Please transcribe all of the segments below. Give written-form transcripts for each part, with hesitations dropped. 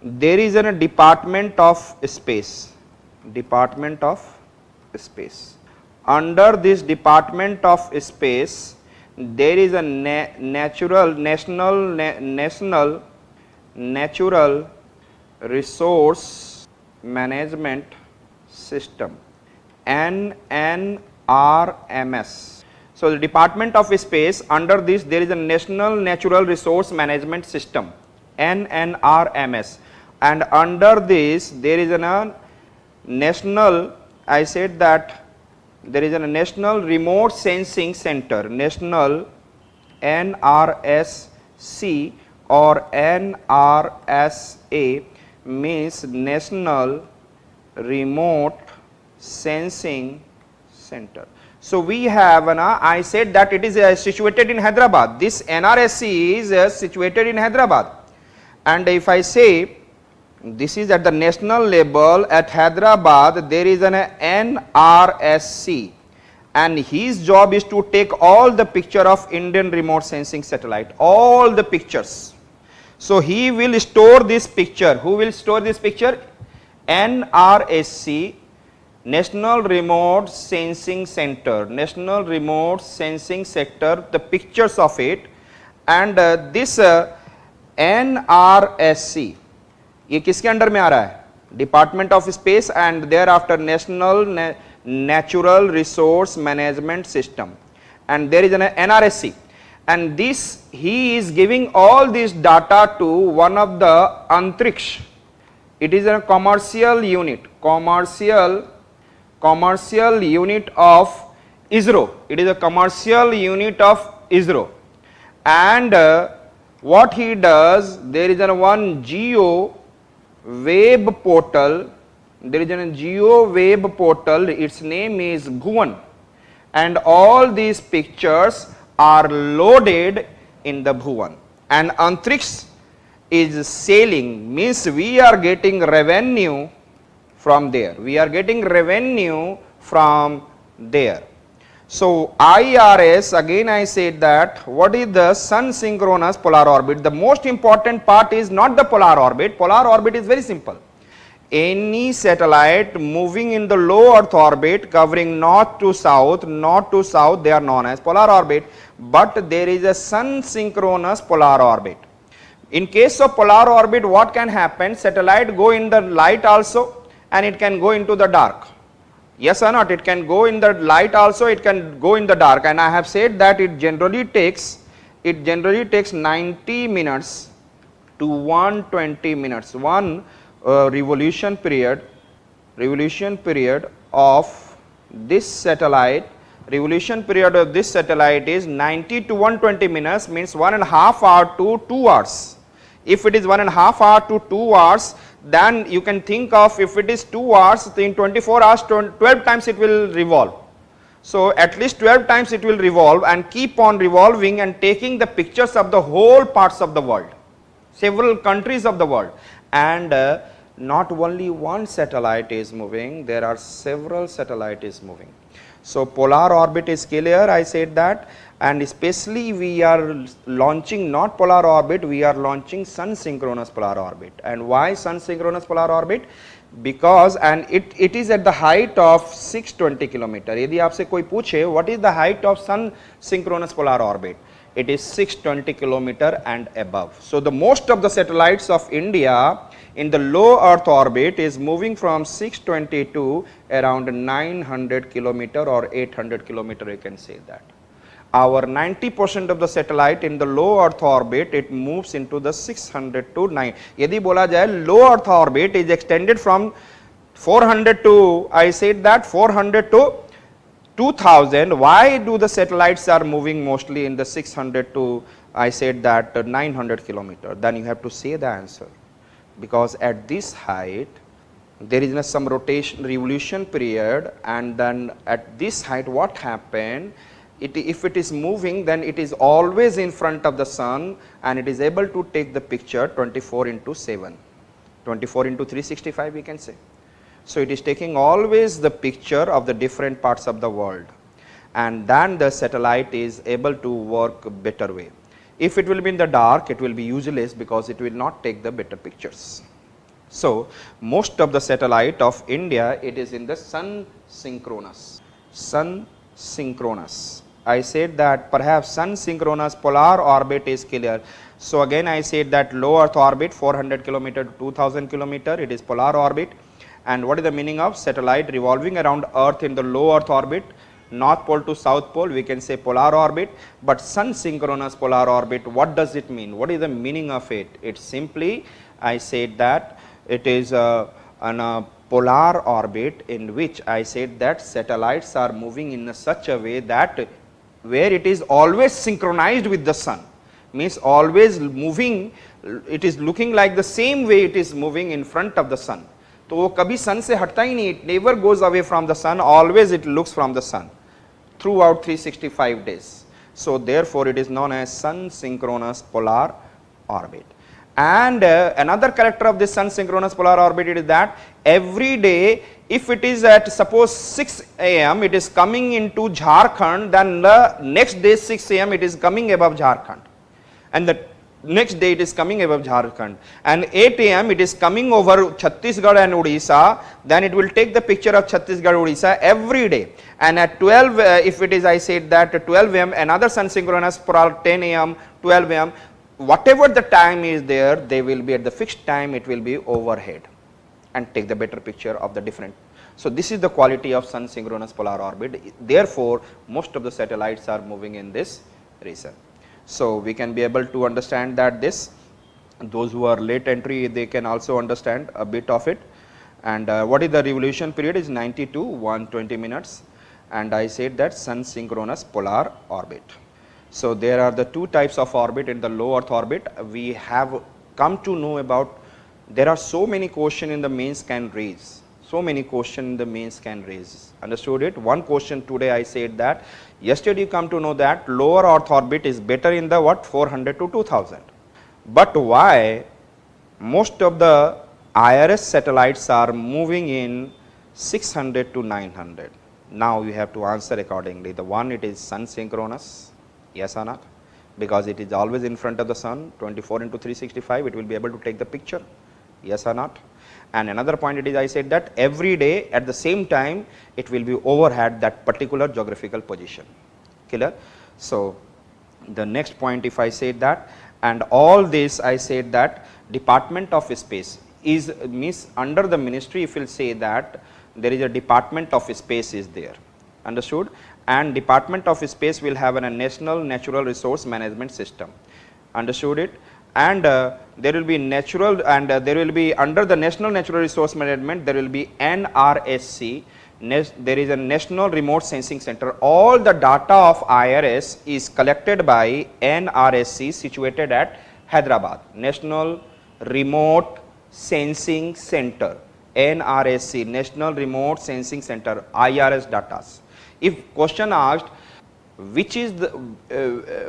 there is a department of space, department of space. Under this department of space, there is a natural resource management system, NRMS. So the department of space, under this there is a national natural resource management system, NRMS, and under this there is a national, I said that there is a national remote sensing center, national NRSC or NRSA means national remote sensing center. So we have I said that it is situated in Hyderabad. This NRSC is situated in Hyderabad, and if I say this is at the national level at Hyderabad, there is an NRSC, and his job is to take all the picture of Indian remote sensing satellite, all the pictures. So he will store this picture. Who will store this picture? NRSC, National Remote Sensing Center, National Remote Sensing Sector, the pictures of it, and this NRSC, ये किसके under में आ रहा है? Department of space and thereafter national natural resource management system, and there is an NRSC, and this he is giving all this data to one of the antriksh. It is a commercial unit of ISRO. It is a commercial unit of ISRO, and what he does, there is one geo web portal, there is a geo web portal, its name is Bhuvan, and all these pictures are loaded in the Bhuvan, and Antriksh is selling, means we are getting revenue from there, So IRS, again I said that what is the Sun-Synchronous Polar Orbit? The most important part is not the polar orbit. Polar orbit is very simple. Any satellite moving in the low earth orbit covering north to south, they are known as polar orbit, but there is a Sun-Synchronous Polar Orbit. In case of polar orbit, what can happen? Satellite go in the light also, and it can go into the dark. Yes or not? It can go in the light also, it can go in the dark, and I have said that it generally takes 90 minutes to 120 minutes. One revolution period of this satellite, is 90 to 120 minutes, means 1.5 hour to 2 hours. If it is 1.5 hour to 2 hours, then you can think of, if it is 2 hours, in 24 hours 12 times it will revolve. So at least 12 times it will revolve and keep on revolving and taking the pictures of the whole parts of the world, several countries of the world, and not only one satellite is moving, there are several satellites moving. So polar orbit is clear, I said that, and especially we are launching not polar orbit, we are launching Sun-Synchronous Polar Orbit. And why Sun-Synchronous Polar Orbit? Because, and it is at the height of 620 kilometer. यदि आपसे कोई पूछे what is the height of Sun-Synchronous Polar Orbit, it is 620 kilometer and above. So the most of the satellites of India in the low earth orbit is moving from 620 to around 900 kilometer or 800 kilometer, you can say that. Our 90% of the satellite in the low earth orbit, it moves into the 600 to 9. यदि बोला जाए low earth orbit is extended from 400 to, I said that 400 to 2000. Why do the satellites are moving mostly in the 600 to, I said that 900 kilometer? Then you have to say the answer. Because at this height there is some revolution period, and then at this height what happened, if it is moving, then it is always in front of the sun, and it is able to take the picture 24 into 7, 24 into 365 we can say. So it is taking always the picture of the different parts of the world, and then the satellite is able to work better way. If it will be in the dark, it will be useless because it will not take the better pictures. So, most of the satellite of India, it is in the sun synchronous. Sun synchronous. I said that perhaps sun synchronous polar orbit is clear. So, again I said that low earth orbit 400 kilometer to 2000 kilometer, it is polar orbit. And what is the meaning of satellite revolving around earth in the low earth orbit? North pole to south pole, we can say polar orbit, but sun synchronous polar orbit, what does it mean? What is the meaning of it? It simply, I said that it is on a polar orbit in which I said that satellites are moving in such a way that where it is always synchronized with the sun, means always moving, it is looking like the same way it is moving in front of the sun. तो वो कभी सन से हटता ही नहीं, it never goes away from the sun, always it looks from the sun throughout 365 days. So therefore it is known as sun synchronous polar orbit. And another character of this sun synchronous polar orbit is that every day, if it is at suppose 6 am it is coming into Jharkhand, then the next day 6 am it is coming above Jharkhand, and the next day it is coming above Jharkhand, and 8 am it is coming over Chhattisgarh and Odisha, then it will take the picture of Chhattisgarh, Odisha every day. And at 12 if it is, I said that 12 am another sun synchronous polar, 10 am, 12 am, whatever the time is there, they will be at the fixed time, it will be overhead and take the better picture of the different. So this is the quality of sun synchronous polar orbit. Therefore most of the satellites are moving in this region. So we can be able to understand that this, those who are late entry, they can also understand a bit of it. And what is the revolution period is 90 to 120 minutes, and I said that sun synchronous polar orbit. So there are the two types of orbit in the low earth orbit. We have come to know about, there are so many questions in the mains can raise, so many questions in the mains can raise. Understood it? One question today I said that, yesterday you come to know that lower earth orbit is better in the what 400 to 2000. But why most of the IRS satellites are moving in 600 to 900? Now you have to answer accordingly. The one, it is sun synchronous, yes or not? Because it is always in front of the sun, 24 into 365, it will be able to take the picture, yes or not? And another point it is, I said that every day at the same time it will be overhead that particular geographical position. Clear? So the next point, if I said that, and all this I said that Department of Space is means under the ministry, if you will say that there is a Department of Space is there. Understood? And Department of Space will have a national natural resource management system. Understood it? And there will be natural, and there will be under the national natural resource management, there will be NRSC, there is a national remote sensing center. All the data of IRS is collected by NRSC situated at Hyderabad, National Remote Sensing Center, NRSC, National Remote Sensing Center, IRS data. If question asked, which is the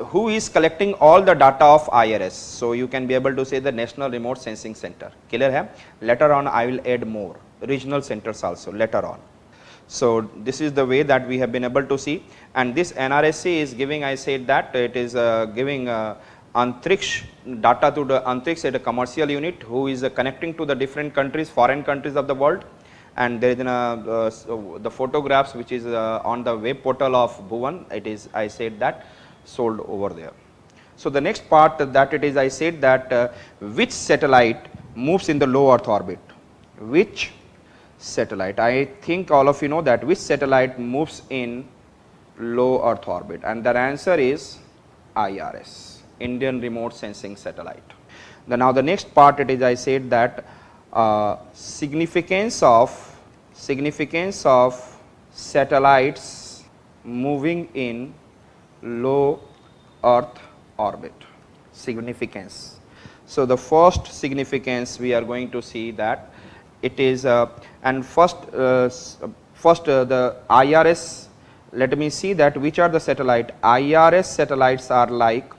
who is collecting all the data of IRS, so you can be able to say the National Remote Sensing Center. Clear hai? Later on I will add more regional centers also later on. So this is the way that we have been able to see, and this NRSC is giving, I said that it is giving Antriksh data to the Antriksh at a commercial unit who is connecting to the different countries, foreign countries of the world. And there is the photographs which is on the web portal of Bhuvan, it is, I said that, sold over there. So the next part that it is, I said that which satellite moves in the low earth orbit, which satellite, I think all of you know that which satellite moves in low earth orbit, and the answer is IRS, Indian Remote Sensing Satellite. Now the next part it is, I said that significance of satellites moving in low earth orbit, significance. So the first significance we are going to see that it is and first the IRS, let me see that which are the satellite. IRS satellites are like,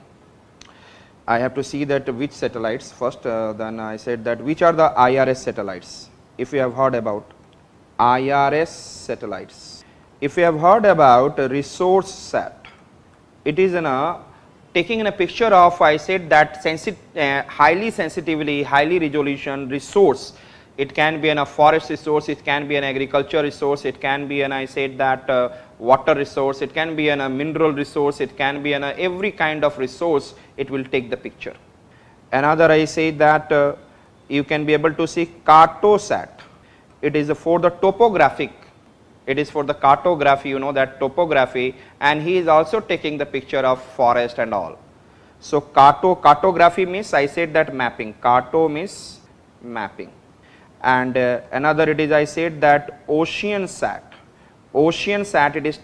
I have to see that which satellites first, then I said that which are the IRS satellites. If you have heard about IRS satellites, if you have heard about resource sat, it is in a taking in a picture of, I said that highly sensitively, highly resolution resource it can be a forest resource, it can be an agriculture resource, it can be I said that water resource, it can be a mineral resource, it can be every kind of resource, it will take the picture. Another I say that you can be able to see cartosat. It is for the topographic, it is for the cartography, you know that topography, and he is also taking the picture of forest and all. So cartography means I said that mapping, carto means mapping, and another it is I said that ocean sat. Ocean sat, it is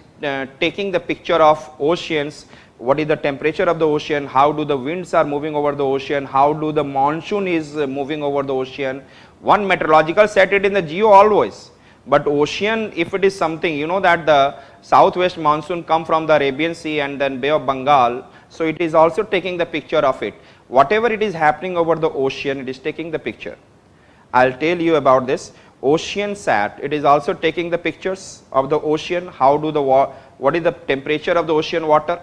taking the picture of oceans, what is the temperature of the ocean, how do the winds are moving over the ocean, how do the monsoon is moving over the ocean. One meteorological set it in the geo always, but ocean, if it is something, you know that the southwest monsoon come from the Arabian Sea and then Bay of Bengal, so it is also taking the picture of it. Whatever it is happening over the ocean, it is taking the picture. I will tell you about this. Ocean sat, it is also taking the pictures of the ocean, how do the what is the temperature of the ocean water,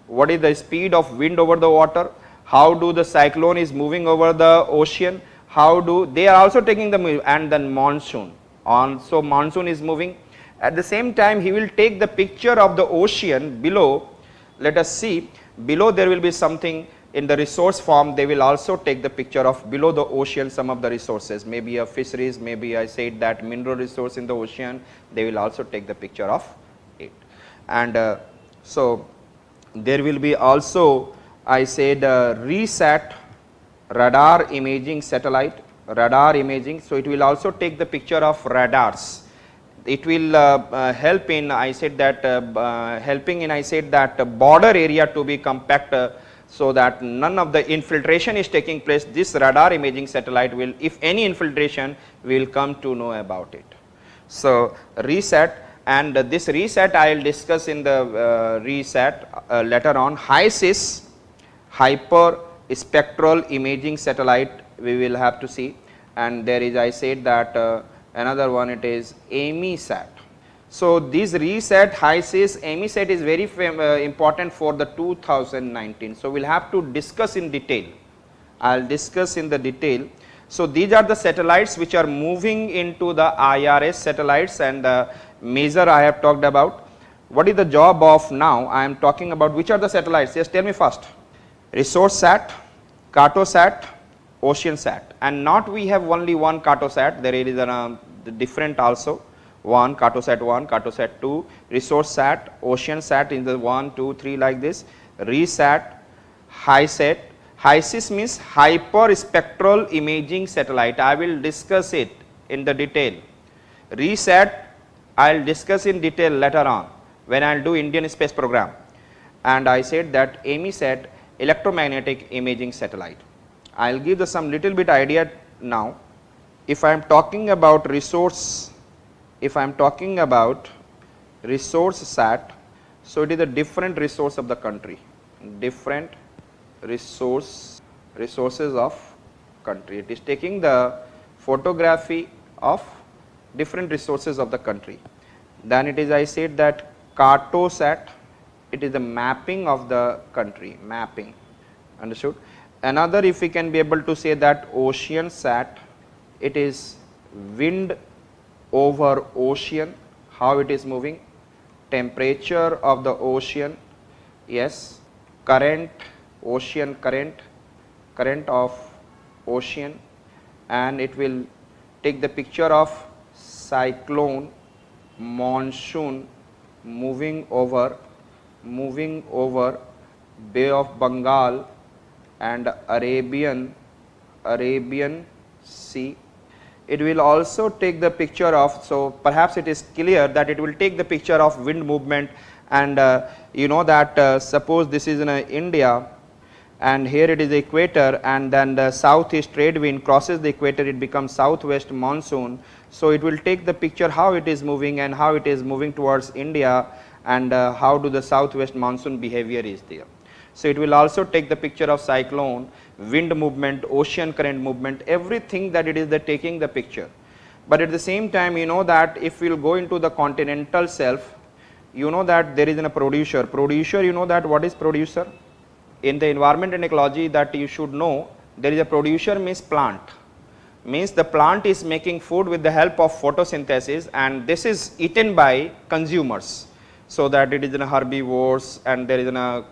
what is the speed of wind over the water, how do the cyclone is moving over the ocean, how do they are also taking the, and then monsoon. So monsoon is moving. At the same time, he will take the picture of the ocean below. Let us see, below there will be something in the resource form, they will also take the picture of below the ocean some of the resources, maybe a fisheries, maybe I said that mineral resource in the ocean, they will also take the picture of it. And so there will be also I said RESAT, radar imaging satellite, radar imaging, so it will also take the picture of radars. It will help in I said that helping in I said that border area to be compact, so that none of the infiltration is taking place. This radar imaging satellite will, if any infiltration, we will come to know about it. So RESAT, and this RESAT I will discuss in the RESAT later on. HISIS, hyper spectral imaging satellite, we will have to see, and there is I said that another one, it is AMISAT. So this RESAT, HISIS, AMISAT is very important for the 2019. So we will have to discuss in detail. I will discuss in the detail. So these are the satellites which are moving into the IRS satellites, and the measure I have talked about. What is the job of now? I am talking about which are the satellites. Just tell me first. Resource sat, cartosat, ocean sat, and not we have only one cartosat. There is a different also. One cartosat 1, cartosat 2, resource sat, ocean sat in the 1, 2, 3 like this, RESAT, HISAT. HISIS means hyper spectral imaging satellite. I will discuss it in the detail. RESAT I will discuss in detail later on when I will do Indian space program. And I said that AMISAT, electromagnetic imaging satellite. I will give the some little bit idea now. If I am talking about resource, if I am talking about resource sat, so it is a different resource of the country, different resources of country. It is taking the photography of different resources of the country. Then it is I said that cartosat, it is the mapping of the country, mapping, understood. Another, if we can be able to say that ocean sat, it is wind over ocean, how it is moving, temperature of the ocean, yes, current, ocean current, current of ocean, and it will take the picture of cyclone, monsoon moving over Bay of Bengal and Arabian Sea. It will also take the picture of, so perhaps it is clear that it will take the picture of wind movement, and you know that suppose this is in India, and here it is the equator, and then the southeast trade wind crosses the equator, it becomes southwest monsoon. So it will take the picture how it is moving and how it is moving towards India, and how do the southwest monsoon behavior is there. So it will also take the picture of cyclone, wind movement, ocean current movement, everything that it is the taking the picture. But at the same time, you know that if we will go into the continental shelf, you know that there is a producer. Producer, you know that what is producer? In the environment and ecology that you should know, there is a producer means plant. means the plant is making food with the help of photosynthesis, and this is eaten by consumers. So that it is in a herbivores and there is in a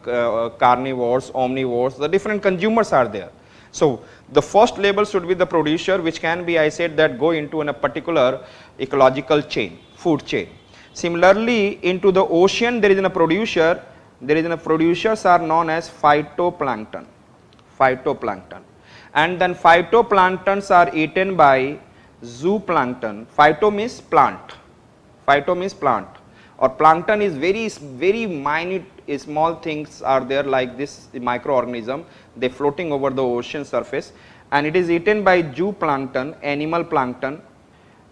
carnivores, omnivores, the different consumers are there. So the first label should be the producer, which can be, I said, that go into in a particular ecological chain, food chain. Similarly, into the ocean there is a producer, producers are known as phytoplankton, and then phytoplanktons are eaten by zooplankton. Phyto means plant, or plankton is very minute small things are there like this microorganism, they floating over the ocean surface, and it is eaten by zooplankton, animal plankton,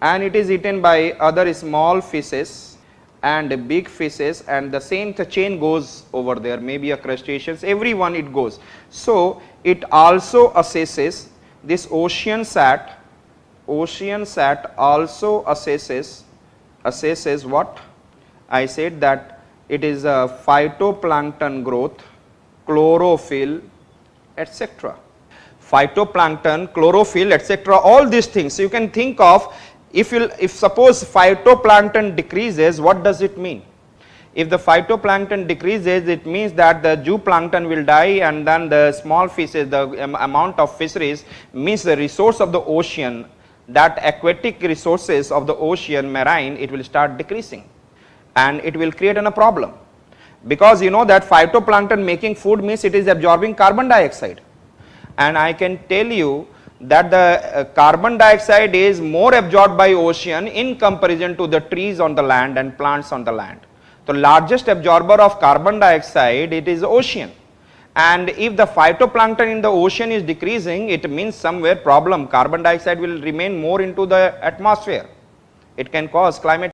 and it is eaten by other small fishes and big fishes, and the same the chain goes over there, maybe a crustaceans, everyone it goes. So it also assesses this ocean sat also assesses what I said, that it is a phytoplankton growth, chlorophyll, etc. Phytoplankton, chlorophyll, etc. all these things. So you can think of, if suppose phytoplankton decreases, what does it mean? If the phytoplankton decreases, it means that the zooplankton will die, and then the small fishes, the amount of fisheries, means the resource of the ocean, that aquatic resources of the ocean, marine, it will start decreasing, and it will create a problem, because you know that phytoplankton making food means it is absorbing carbon dioxide, and I can tell you that the carbon dioxide is more absorbed by ocean in comparison to the trees on the land and plants on the land. The largest absorber of carbon dioxide, it is ocean, and if the phytoplankton in the ocean is decreasing, it means somewhere problem, carbon dioxide will remain more into the atmosphere, it can cause climate